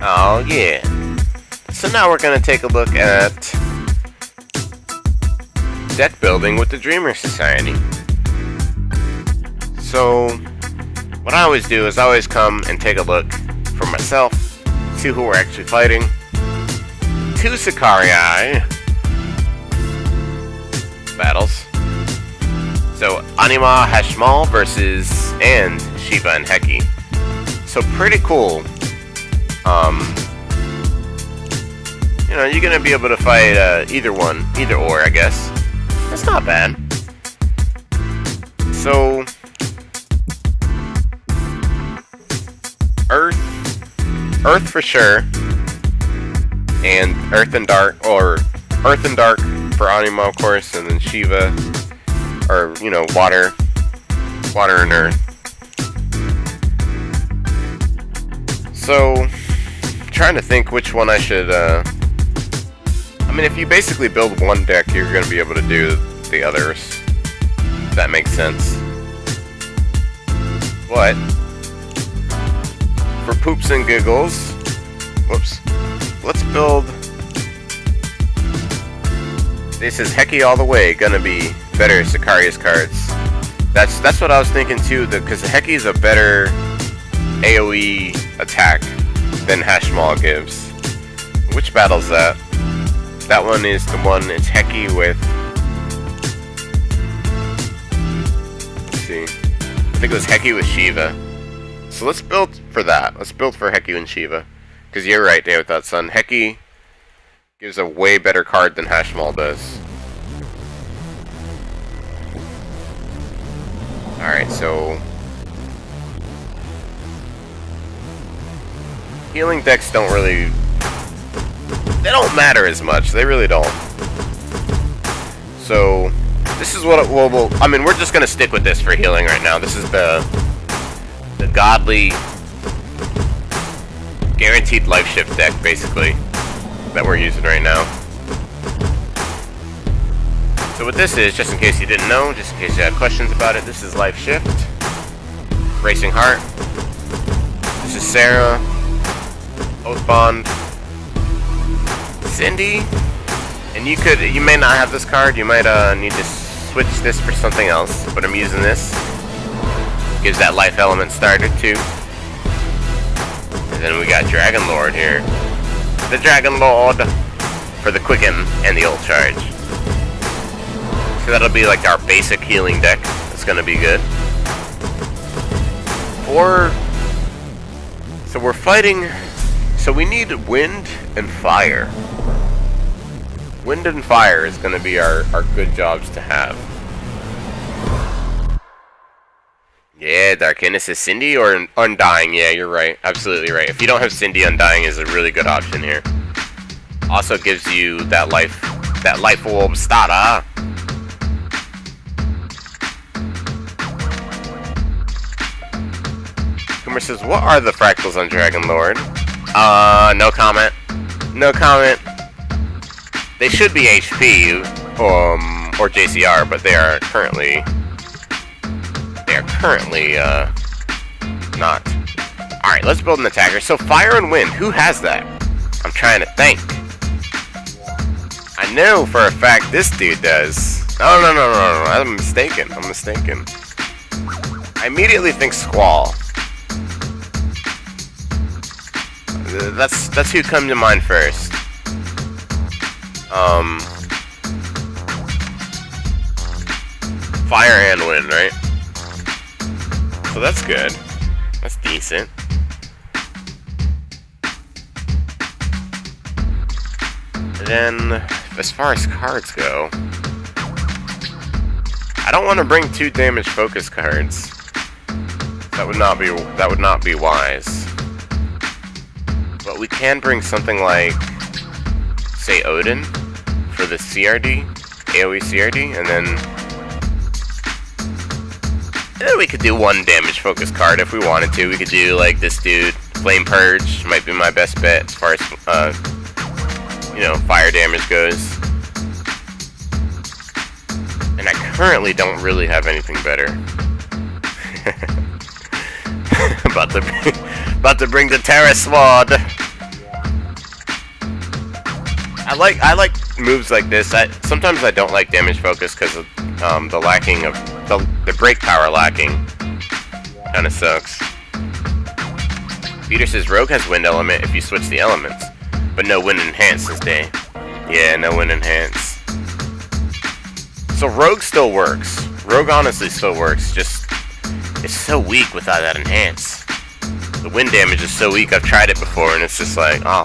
Oh yeah. So now we're gonna take a look at deck building with the Dreamer Society. So what I always do is I always come and take a look for myself, see who we're actually fighting. 2 Sicarii battles. So Anima Hashmal versus and Shiva and Heki. So pretty cool. You know, you're gonna be able to fight either or, I guess. That's not bad. So Earth for sure, and Earth and Dark for Anima, of course, and then Shiva, or you know, water and Earth. So, trying to think which one I should. I mean, if you basically build one deck, you're going to be able to do the others. If that makes sense. But for poops and giggles, whoops, let's build. This is Heki all the way. Gonna be better Sicarius cards. That's what I was thinking too. Because Heki is a better AOE attack than Hashmal gives. Which battle's that? That one is the one. It's Heki with. Let's see. I think it was Heki with Shiva. So let's build for that. Let's build for Heki and Shiva. Because you're right, Day Without Sun. Heki gives a way better card than Hashmal does. Alright, so healing decks don't really. They don't matter as much. They really don't. So this is what it, well, I mean, we're just gonna stick with this for healing right now. This is the godly guaranteed life shift deck, basically, that we're using right now. So what this is, just in case you didn't know, just in case you had questions about it, this is Life Shift, Racing Heart, this is Sarah, Oathbond, Cindy, and you may not have this card, you might need to switch this for something else, but I'm using this. Gives that life element starter too. And then we got Dragon Lord here. The Dragon Lord for the Quicken and the Ult Charge. So that'll be like our basic healing deck. It's gonna be good. So we're fighting. So we need wind and fire. Wind and fire is gonna be our good jobs to have. Yeah, Darkinus is Cindy or Undying. Yeah, you're right. Absolutely right. If you don't have Cindy, Undying is a really good option here. Also gives you that life orb starter. Coomer says, what are the fractals on Dragon Lord? No comment. No comment. They should be HP, or JCR, but they are currently not. Alright, let's build an attacker. So fire and wind, who has that? I'm trying to think. I know for a fact this dude does. Oh, no. I'm mistaken. I immediately think Squall. That's who comes to mind first. Fire and wind, right? So that's good. That's decent. And then, as far as cards go, I don't want to bring 2 damage focus cards. That would not be wise. But we can bring something like, say, Odin for the CRD, AoE CRD, and then we could do 1 damage focus card if we wanted to. We could do like this dude, Flame Purge, might be my best bet as far as fire damage goes. And I currently don't really have anything better. about to bring the Terra Sword. I like moves like this. Sometimes I don't like damage focus because of the lacking of the break power lacking. Kind of sucks. Peter says Rogue has wind element if you switch the elements, but no wind enhance this day. Yeah, no wind enhance. So Rogue still works. Rogue honestly still works. Just it's so weak without that enhance. The wind damage is so weak. I've tried it before, and it's just like, oh.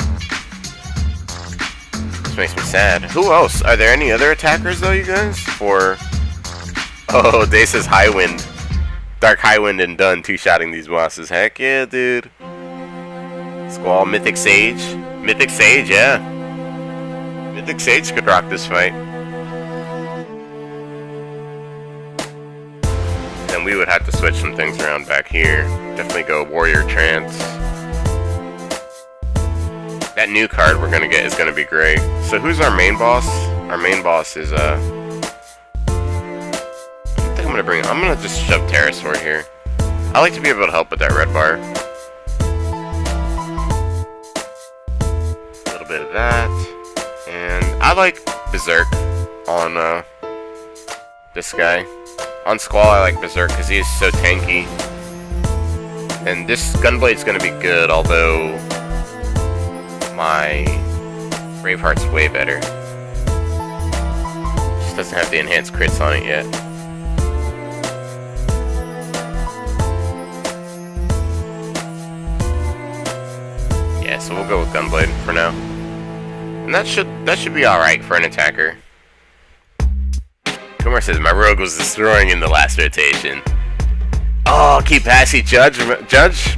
This makes me sad. Who else? Are there any other attackers, though, you guys? For... Oh, Day says High Wind. Dark High Wind and done two-shotting these bosses. Heck yeah, dude. Squall, Mythic Sage. Mythic Sage, yeah. Mythic Sage could rock this fight. And we would have to switch some things around back here. Definitely go Warrior Trance. That new card we're gonna get is gonna be great. So who's our main boss? Our main boss is I think I'm gonna just shove Pterosaur here. I like to be able to help with that red bar. A little bit of that. And I like Berserk on this guy. On Squall, I like Berserk because he is so tanky. And this Gunblade's gonna be good, although my Braveheart's way better. Just doesn't have the enhanced crits on it yet. Yeah, so we'll go with Gunblade for now. And that should be alright for an attacker. Kumar says, my Rogue was destroying in the last rotation. Oh, keep passing Judge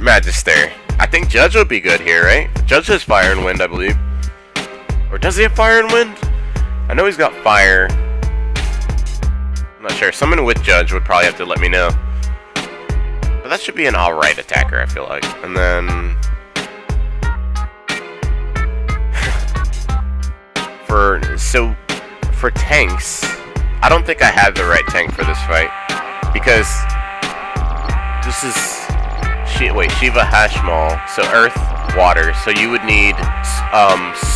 Magister. I think Judge would be good here, right? Judge has Fire and Wind, I believe. Or does he have Fire and Wind? I know he's got Fire. I'm not sure. Someone with Judge would probably have to let me know. But that should be an alright attacker, I feel like. And then... for tanks... I don't think I have the right tank for this fight, because this is Shiva Hashmal, so Earth, Water. So you would need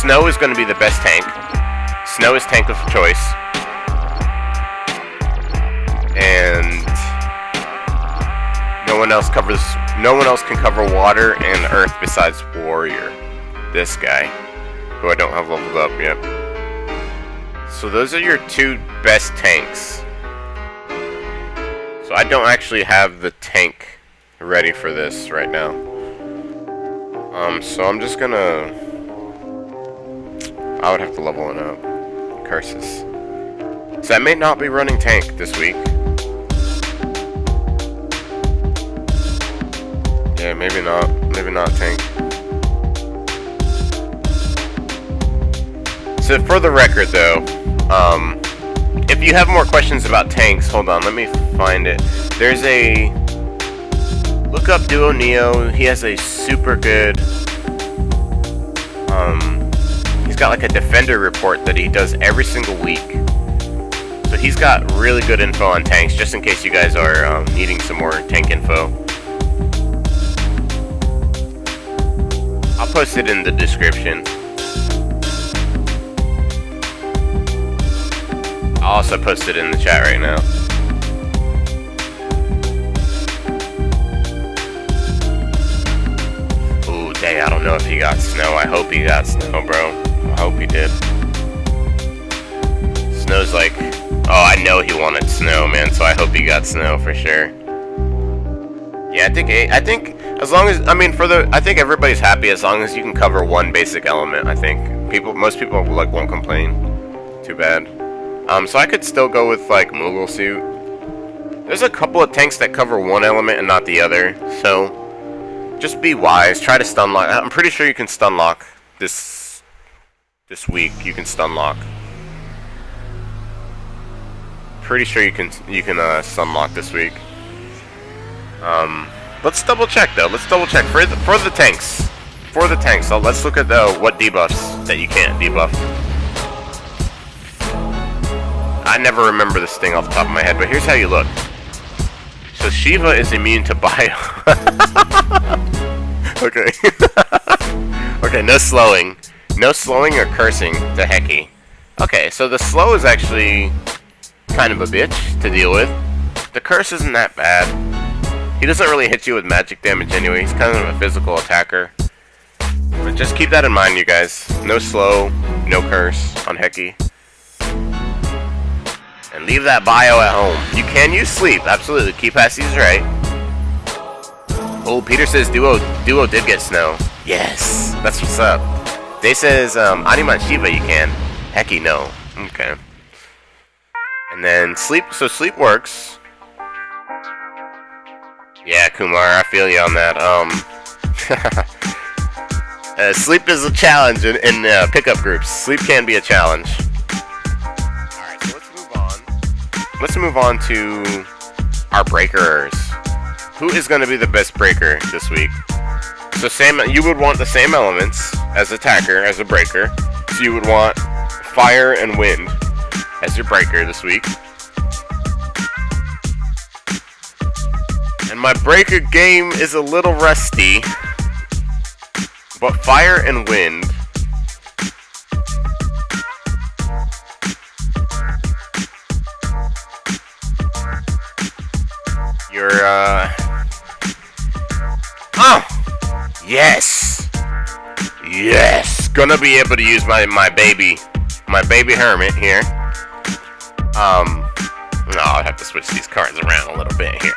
Snow is going to be the best tank. Snow is tank of choice, and no one else can cover Water and Earth besides Warrior. This guy, who I don't have leveled up yet. So those are your two best tanks. So I don't actually have the tank ready for this right now. So I'm just gonna... I would have to level it up. Curses. So I may not be running tank this week. Yeah, maybe not. Maybe not tank. So for the record though, if you have more questions about tanks, hold on, let me find it. There's a... Look up Duo Neo, he has a super good... he's got like a Defender report that he does every single week. So he's got really good info on tanks, just in case you guys are needing some more tank info. I'll post it in the description. I'll also post it in the chat right now. Ooh, dang, I don't know if he got Snow. I hope he got Snow, bro. I hope he did. Snow's like... Oh, I know he wanted Snow, man, so I hope he got Snow for sure. Yeah, I think as long as... I mean, I think everybody's happy as long as you can cover one basic element, I think. Most people, like, won't complain. Too bad. So I could still go with, like, Moogle Suit. There's a couple of tanks that cover one element and not the other, so just be wise. Try to stun lock. I'm pretty sure you can stun lock this week. You can stun lock. Pretty sure you can stun lock this week. Let's double check though. Let's double check for the tanks. For the tanks, so let's look at what debuffs that you can't debuff. I never remember this thing off the top of my head, but here's how you look. So Shiva is immune to bio. Okay. Okay, no slowing. No slowing or cursing to Heki. Okay, so the slow is actually kind of a bitch to deal with. The curse isn't that bad. He doesn't really hit you with magic damage anyway. He's kind of a physical attacker. But just keep that in mind, you guys. No slow, no curse on Heki. And leave that bio at home. You can use sleep, absolutely. Key Passy's right. Oh, Peter says Duo did get snow. Yes, that's what's up. Day says Animan Shiva you can. Heki no. Okay. And then sleep. So sleep works. Yeah, Kumar, I feel you on that. Sleep is a challenge in pickup groups. Sleep can be a challenge. Alright, so let's move on. Let's move on to our breakers. Who is going to be the best breaker this week? So you would want the same elements as attacker, as a breaker. So you would want fire and wind as your breaker this week. And my breaker game is a little rusty. But fire and wind. You're, Yes! Yes! Gonna be able to use my baby hermit here. No, I'll have to switch these cards around a little bit here.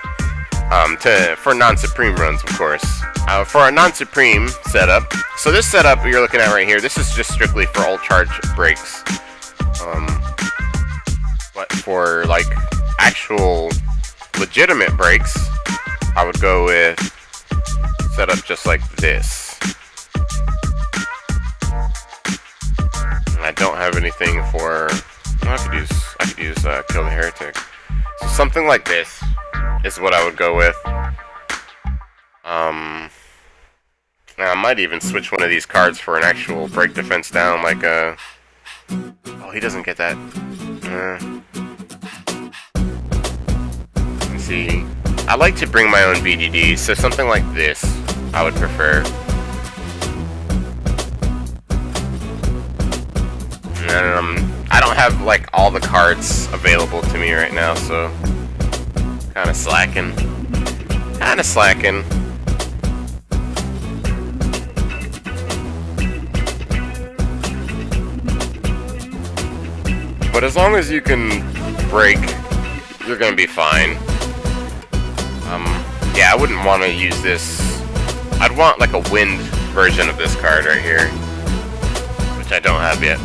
For non-supreme runs, of course. For our non-supreme setup, so this setup you're looking at right here, this is just strictly for all charge breaks. But for like actual legitimate breaks, I would go with setup just like this. And I don't have anything for. I could use Kill the Heretic. So something like this is what I would go with. I might even switch one of these cards for an actual break defense down, like a. Oh, he doesn't get that. Let's see. I like to bring my own BDD, so something like this I would prefer. And, I don't have like all the cards available to me right now, so kind of slacking. But as long as you can break, you're gonna be fine. Yeah, I wouldn't want to use this. I'd want like a wind version of this card right here, which I don't have yet.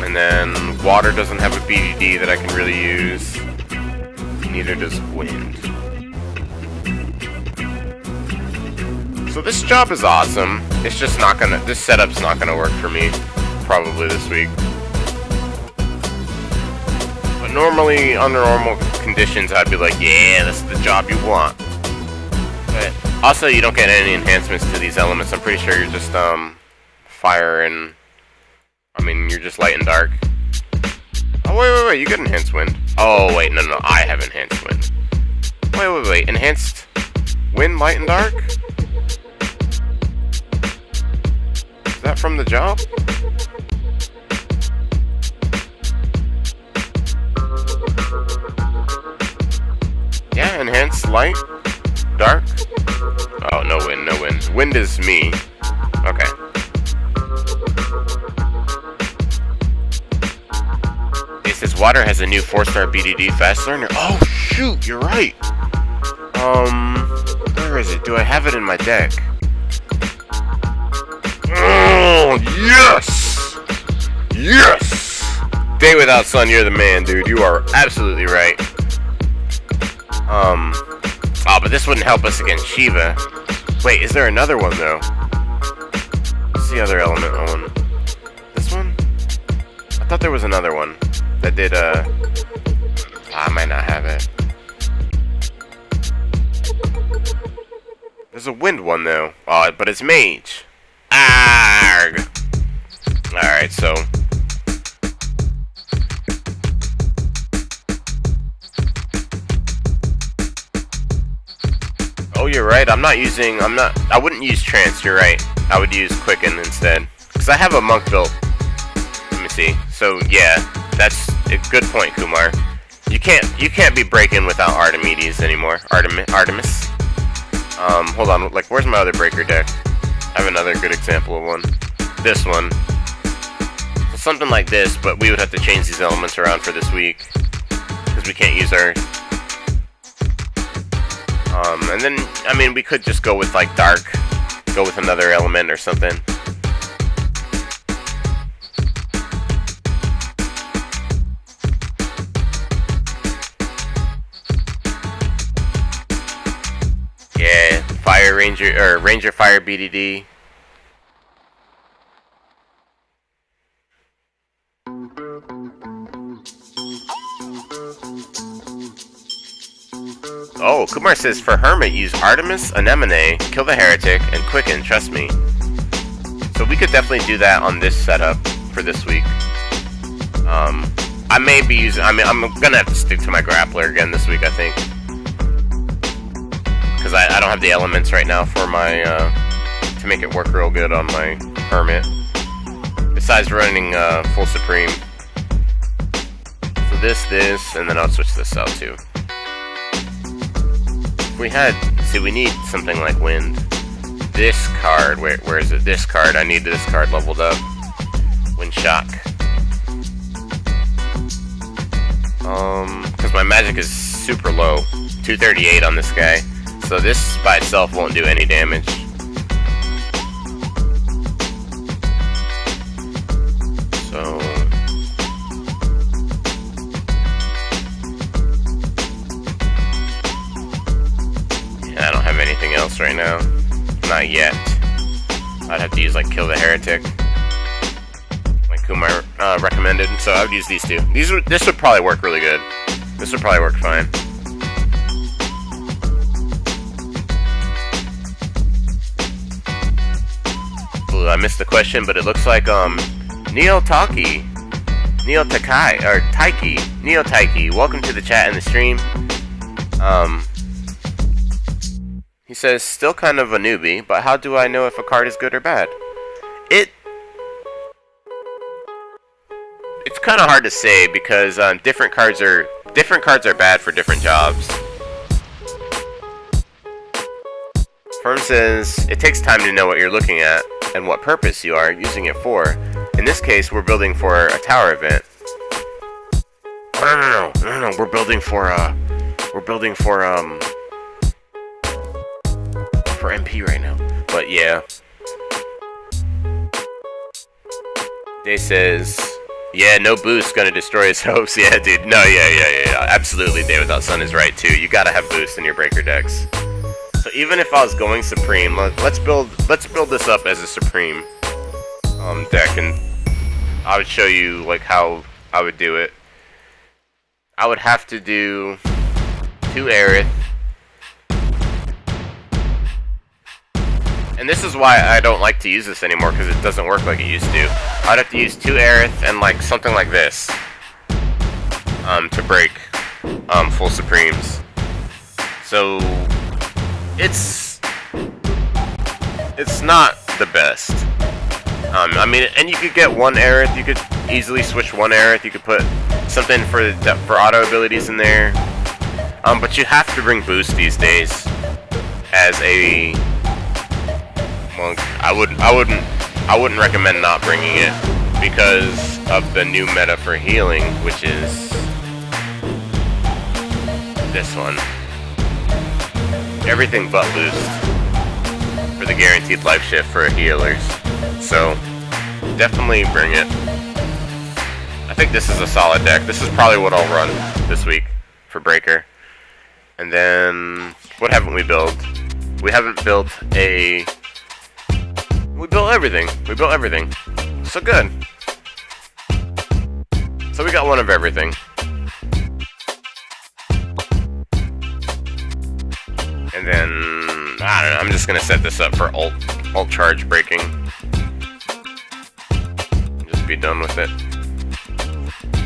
And then water doesn't have a BDD that I can really use. Neither does wind. So this job is awesome. It's just not gonna. This setup's not gonna work for me. Probably this week. But normally, under normal conditions, I'd be like, yeah, this is the job you want. But also, you don't get any enhancements to these elements. I'm pretty sure you're just fire and. I mean, you're just light and dark. Oh, wait, you get enhanced wind. Oh, wait, no, I have enhanced wind. Wait, enhanced wind, light and dark? Is that from the job? Yeah, enhanced light, dark. Oh, no wind. Wind is me. Okay. It says water has a new 4-star BDD fast learner. Oh shoot, you're right. Where is it? Do I have it in my deck? Oh yes! Yes! Day without sun, you're the man, dude. You are absolutely right. Oh, but this wouldn't help us against Shiva. Wait, is there another one though? What's the other element one? This one? I thought there was another one that did, I might not have it. There's a wind one though. Oh, but it's mage. Arg! Alright, so. Oh, you're right. I wouldn't use trance, you're right. I would use Quicken instead. Because I have a monk built. Let me see. So yeah, that's a good point, Kumar. You can't be breaking without Archimedes anymore. Artemis. Hold on, like where's my other breaker deck? I have another good example of one. This one. So something like this, but we would have to change these elements around for this week. Because we can't use Earth. And then, I mean, we could just go with like Dark. Go with another element or something. Yeah, Fire Ranger, or Ranger Fire BDD. Oh, Kumar says, for Hermit, use Artemis, Anemone, kill the Heretic, and Quicken, trust me. So we could definitely do that on this setup for this week. I may be using, I mean, I'm gonna have to stick to my Grappler again this week, I think. Because I don't have the elements right now for my, to make it work real good on my Hermit. Besides running, full Supreme. So this, and then I'll switch this out too. We had, see, we need something like Wind. This card, where is it? This card, I need this card leveled up. Wind Shock. Because my magic is super low. 238 on this guy. So this by itself won't do any damage. So... I don't have anything else right now. Not yet. I'd have to use like Kill the Heretic, like Kumar recommended. So I would use these two. This would probably work really good. This would probably work fine. Ooh, I missed the question, but it looks like Neo Taiki, welcome to the chat and the stream. He says, still kind of a newbie, but how do I know if a card is good or bad? It's kind of hard to say because different cards are bad for different jobs. Firm says, it takes time to know what you're looking at and what purpose you are using it for. In this case, we're building for a tower event. Oh, no, we're building for MP right now. But yeah. Day says, yeah, no boost gonna destroy his hopes. Yeah, dude. No, yeah. Absolutely, Day Without Sun is right too. You gotta have boost in your breaker decks. So even if I was going Supreme, let's build this up as a Supreme deck, and I would show you like how I would do it. I would have to do 2 Aerith. And this is why I don't like to use this anymore, because it doesn't work like it used to. I'd have to use 2 Aerith and like something like this to break full Supremes. So it's not the best. I mean, and you could get 1 Aerith. You could easily switch 1 Aerith. You could put something for auto abilities in there. But you have to bring boost these days as a monk. I wouldn't recommend not bringing it because of the new meta for healing, which is this one. Everything but boost for the guaranteed life shift for healers. So definitely bring it. I think this is a solid deck. This is probably what I'll run this week for Breaker. And then what haven't we built? We haven't built a... We built everything. So good. So we got one of everything. And then, I don't know, I'm just gonna set this up for ult charge breaking. Just be done with it.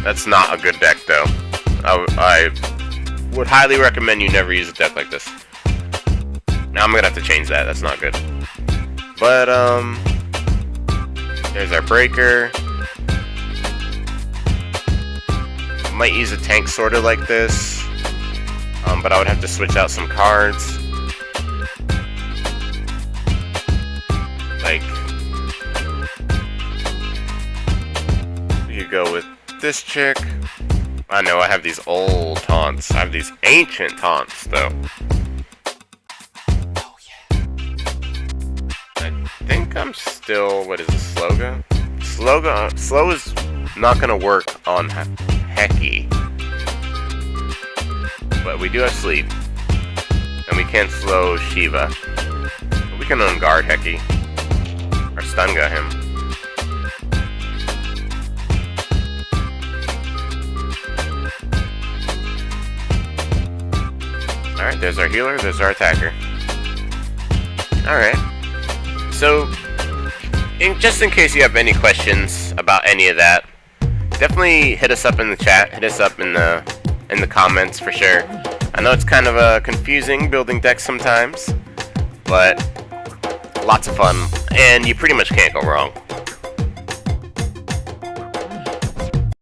That's not a good deck though. I would highly recommend you never use a deck like this. Now I'm gonna have to change that, that's not good. But, there's our breaker. Might use a tank sorter like this. But I would have to switch out some cards. Like, we could go with this chick. I know I have these old taunts. I have these ancient taunts, though. I think I'm still... What is this? Sloga? Slow is not going to work on Heki. But we do have sleep. And we can't slow Shiva. But we can unguard Heki. Or stun gun him. Alright, there's our healer, there's our attacker. Alright. So, just in case you have any questions about any of that, definitely hit us up in the chat, hit us up in the comments for sure. I know it's kind of confusing building decks sometimes, but lots of fun, and you pretty much can't go wrong.